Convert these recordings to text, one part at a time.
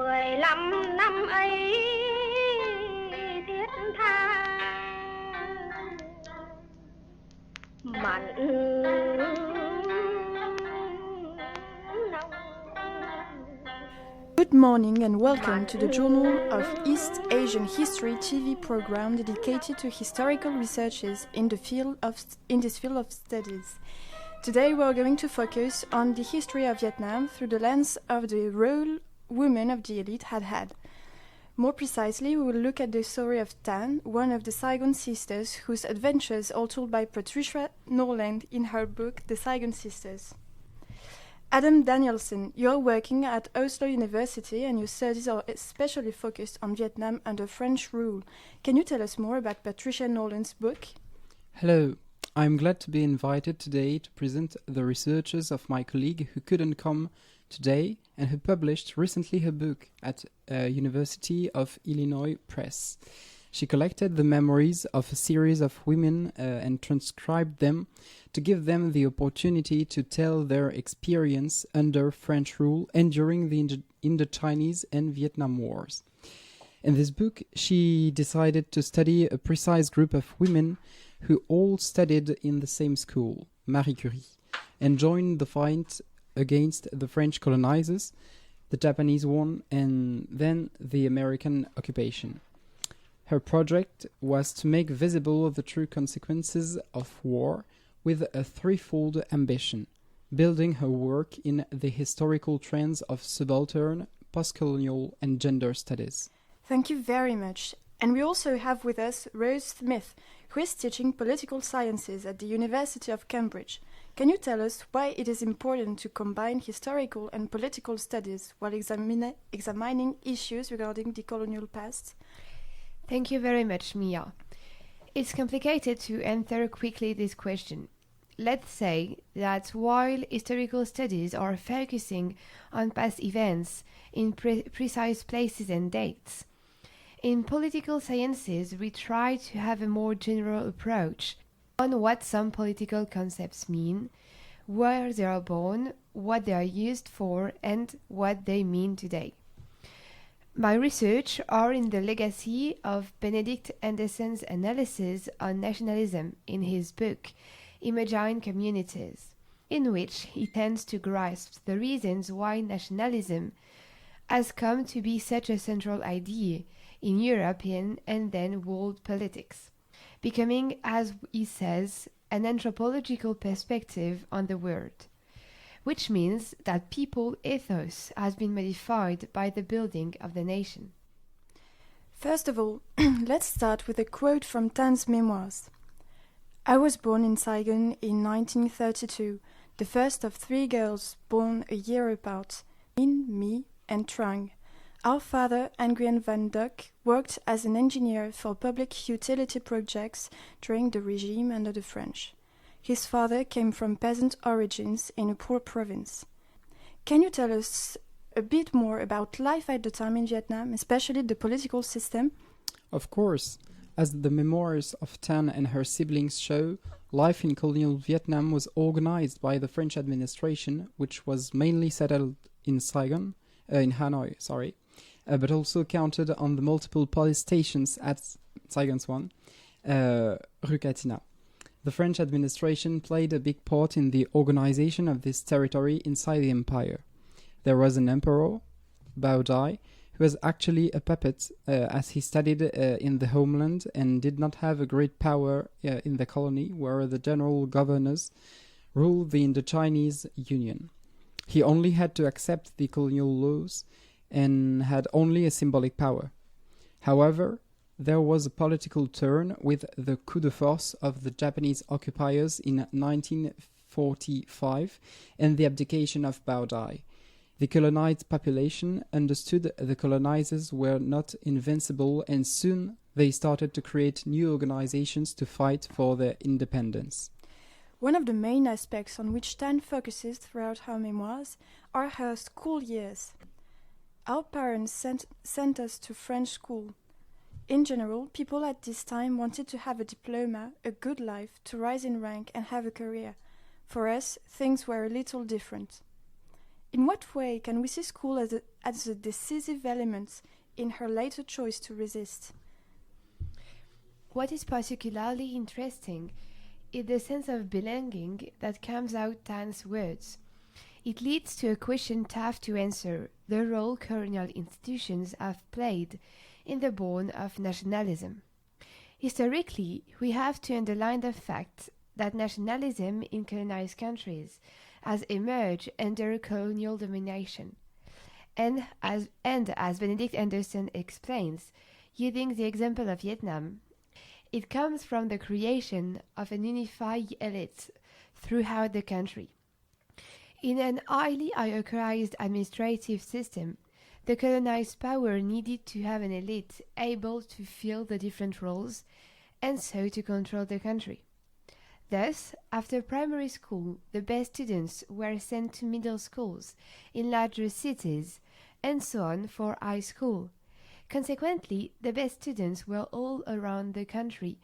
15 năm ấy thiết tha mặn nồng. Good morning and welcome to the Journal of East Asian History TV program dedicated to historical researches in this field of studies. Today we are going to focus on the history of Vietnam through the lens of the role women of the elite had had. More precisely, we will look at the story of Tan, one of the Saigon sisters whose adventures are told by Patricia Norland in her book The Saigon Sisters. Adam Danielson, you are working at Oslo University and your studies are especially focused on Vietnam under French rule. Can you tell us more about Patricia Norland's book? Hello, I'm glad to be invited today to present the researches of my colleague who couldn't come today and who published recently her book at University of Illinois Press. She collected the memories of a series of women and transcribed them to give them the opportunity to tell their experience under French rule and during the Indochinese and Vietnam Wars. In this book, she decided to study a precise group of women who all studied in the same school, Marie Curie, and joined the fight against the French colonizers, the Japanese one, and then the American occupation. Her project was to make visible the true consequences of war with a threefold ambition, building her work in the historical trends of subaltern, postcolonial, and gender studies. Thank you very much. And we also have with us Rose Smith, who is teaching political sciences at the University of Cambridge. Can you tell us why it is important to combine historical and political studies while examining issues regarding the colonial past? Thank you very much, Mia. It's complicated to answer quickly this question. Let's say that while historical studies are focusing on past events in precise places and dates, in political sciences we try to have a more general approach on what some political concepts mean, where they are born, what they are used for, and what they mean today. My research are in the legacy of Benedict Anderson's analysis on nationalism in his book Imagine Communities, in which he tends to grasp the reasons why nationalism has come to be such a central idea in European and then world politics, becoming, as he says, an anthropological perspective on the world, which means that people's ethos has been modified by the building of the nation. First of all, let's start with a quote from Tan's memoirs. I was born in Saigon in 1932, the first of 3 girls born a year apart, me, and Trang. Our father, Nguyen Van Duc, worked as an engineer for public utility projects during the regime under the French. His father came from peasant origins in a poor province. Can you tell us a bit more about life at the time in Vietnam, especially the political system? Of course. As the memoirs of Tan and her siblings show, life in colonial Vietnam was organized by the French administration, which was mainly settled in Hanoi, but also counted on the multiple police stations at Saigon's one, Rue Catina. The French administration played a big part in the organization of this territory inside the empire. There was an emperor, Bao Dai, who was actually a puppet as he studied in the homeland and did not have a great power in the colony where the general governors ruled the Indochinese Union. He only had to accept the colonial laws and had only a symbolic power. However, there was a political turn with the coup de force of the Japanese occupiers in 1945 and the abdication of Bao Dai. The colonized population understood the colonizers were not invincible and soon they started to create new organizations to fight for their independence. One of the main aspects on which Tan focuses throughout her memoirs are her school years. Our parents sent us to French school. In general, people at this time wanted to have a diploma, a good life, to rise in rank and have a career. For us, things were a little different. In what way can we see school as a decisive element in her later choice to resist. What is particularly interesting is the sense of belonging that comes out Tan's words. It leads to a question tough to answer: the role colonial institutions have played in the born of nationalism. Historically, we have to underline the fact that nationalism in colonized countries has emerged under colonial domination. And as Benedict Anderson explains, using the example of Vietnam, it comes from the creation of an unified elite throughout the country. In an highly hierarchized administrative system, the colonized power needed to have an elite able to fill the different roles and so to control the country. Thus, after primary school, the best students were sent to middle schools in larger cities, and so on for high school. Consequently, the best students were all around the country,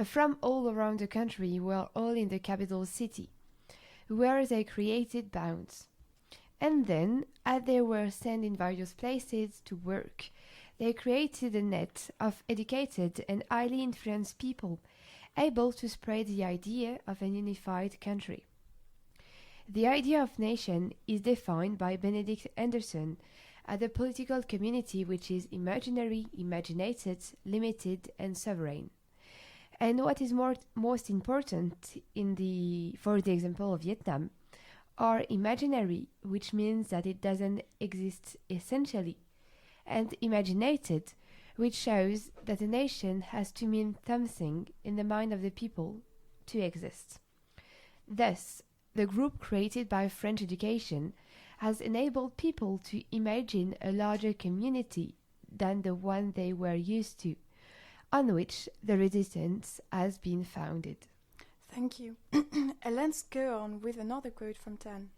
from all around the country were all in the capital city, where they created bonds. And then, as they were sent in various places to work, they created a net of educated and highly influenced people, able to spread the idea of an unified country. The idea of nation is defined by Benedict Anderson as a political community which is imaginary, imaginated, limited, and sovereign. And what is most important for the example of Vietnam, are imaginary, which means that it doesn't exist essentially, and imaginated, which shows that a nation has to mean something in the mind of the people to exist. Thus, the group created by French education has enabled people to imagine a larger community than the one they were used to, on which the resistance has been founded. Thank you. And let's go on with another quote from Tan.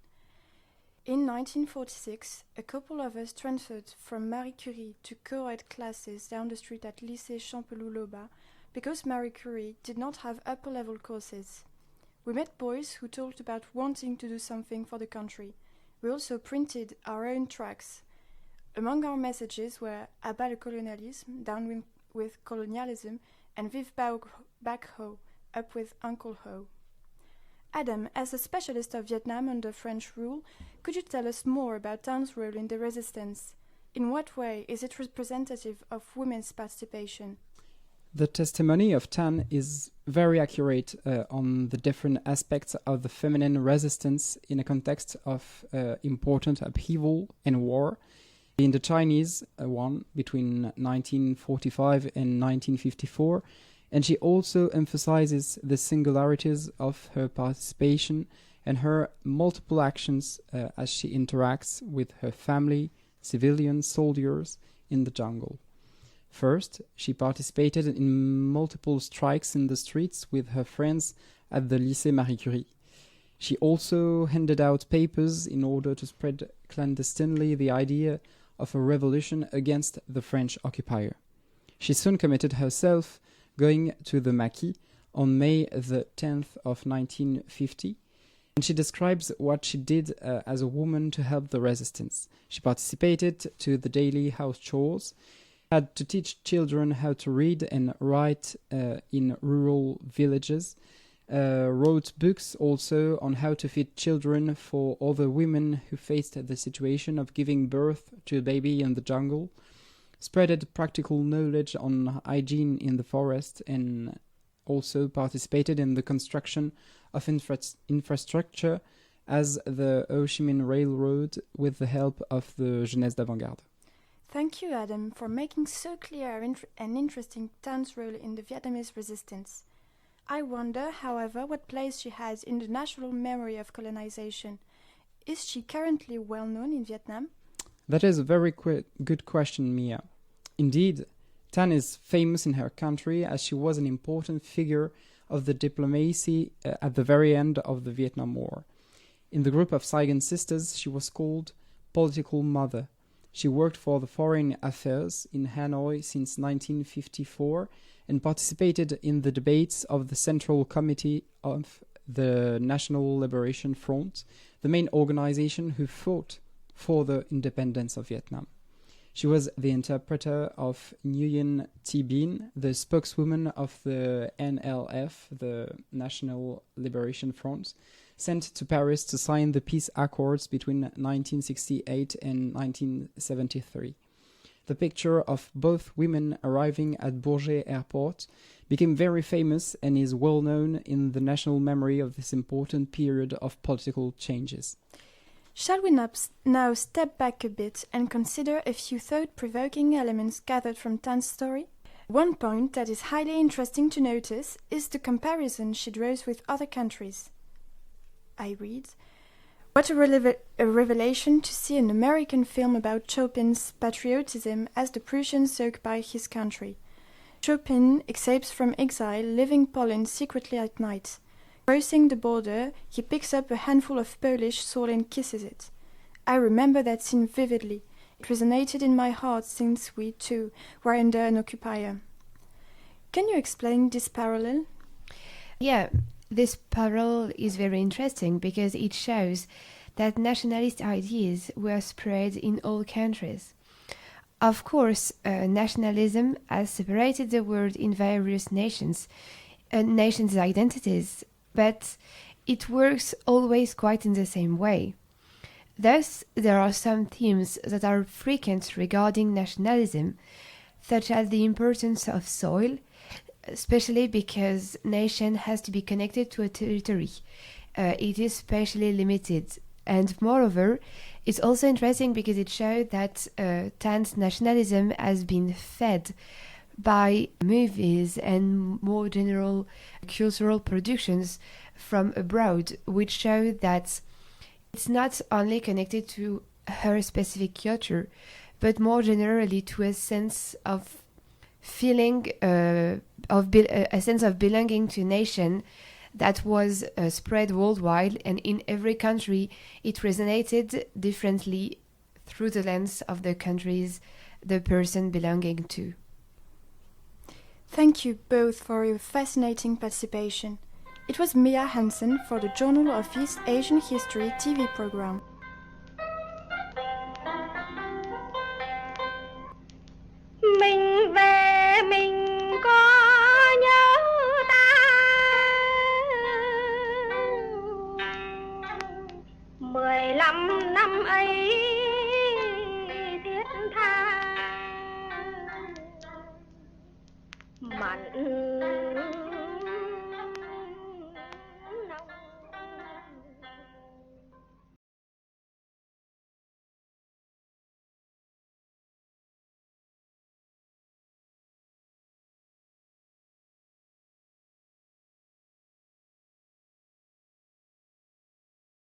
In 1946, a couple of us transferred from Marie Curie to co-ed classes down the street at Lycée Champelou-Loba because Marie Curie did not have upper-level courses. We met boys who talked about wanting to do something for the country. We also printed our own tracts. Among our messages were "Abat le colonialisme," down with colonialism, and "Vive Bac Ho," up with Uncle Ho. Adam, as a specialist of Vietnam under French rule, could you tell us more about Tan's role in the resistance? In what way is it representative of women's participation? The testimony of Tan is very accurate on the different aspects of the feminine resistance in a context of important upheaval and war. In the Chinese one between 1945 and 1954, and she also emphasizes the singularities of her participation and her multiple actions as she interacts with her family, civilian soldiers in the jungle. First, she participated in multiple strikes in the streets with her friends at the Lycée Marie Curie. She also handed out papers in order to spread clandestinely the idea of a revolution against the French occupier. She soon committed herself, going to the Maquis on May the 10th of 1950, and she describes what she did as a woman to help the resistance. She participated to the daily house chores, had to teach children how to read and write in rural villages, wrote books also on how to feed children for other women who faced the situation of giving birth to a baby in the jungle, spreaded practical knowledge on hygiene in the forest, and also participated in the construction of infrastructure as the Ho Chi Minh Railroad with the help of the Jeunesse d'Avant-Garde. Thank you, Adam, for making so clear and interesting Tan's role in the Vietnamese resistance. I wonder, however, what place she has in the national memory of colonization. Is she currently well known in Vietnam? That is a very good question, Mia. Indeed, Tan is famous in her country as she was an important figure of the diplomacy at the very end of the Vietnam War. In the group of Saigon sisters, she was called Political Mother. She worked for the Foreign Affairs in Hanoi since 1954 and participated in the debates of the Central Committee of the National Liberation Front, the main organization who fought for the independence of Vietnam. She was the interpreter of Nguyen Thi Binh, the spokeswoman of the NLF, the National Liberation Front, sent to Paris to sign the peace accords between 1968 and 1973. The picture of both women arriving at Bourget Airport became very famous and is well known in the national memory of this important period of political changes. Shall we now step back a bit and consider a few thought-provoking elements gathered from Tan's story? One point that is highly interesting to notice is the comparison she draws with other countries. I read, "What a revelation to see an American film about Chopin's patriotism as the Prussians occupy his country. Chopin escapes from exile, leaving Poland secretly at night. Crossing the border, he picks up a handful of Polish soil and kisses it. I remember that scene vividly. It resonated in my heart since we, too, were under an occupier." Can you explain this parallel? Yeah, this parallel is very interesting because it shows that nationalist ideas were spread in all countries. Of course, nationalism has separated the world in various nations, nations' identities, but it works always quite in the same way. Thus, there are some themes that are frequent regarding nationalism, such as the importance of soil, especially because nation has to be connected to a territory. It is spatially limited. And moreover, it's also interesting because it showed that Tan's nationalism has been fed by movies and more general cultural productions from abroad, which show that it's not only connected to her specific culture, but more generally to a sense of feeling, a sense of belonging to a nation that was spread worldwide, and in every country it resonated differently through the lens of the countries the person belonging to. Thank you both for your fascinating participation. It was Mia Hansen for the Journal of East Asian History TV program. Mình về mình có nhớ ta 15 năm ấy thiết tha mặn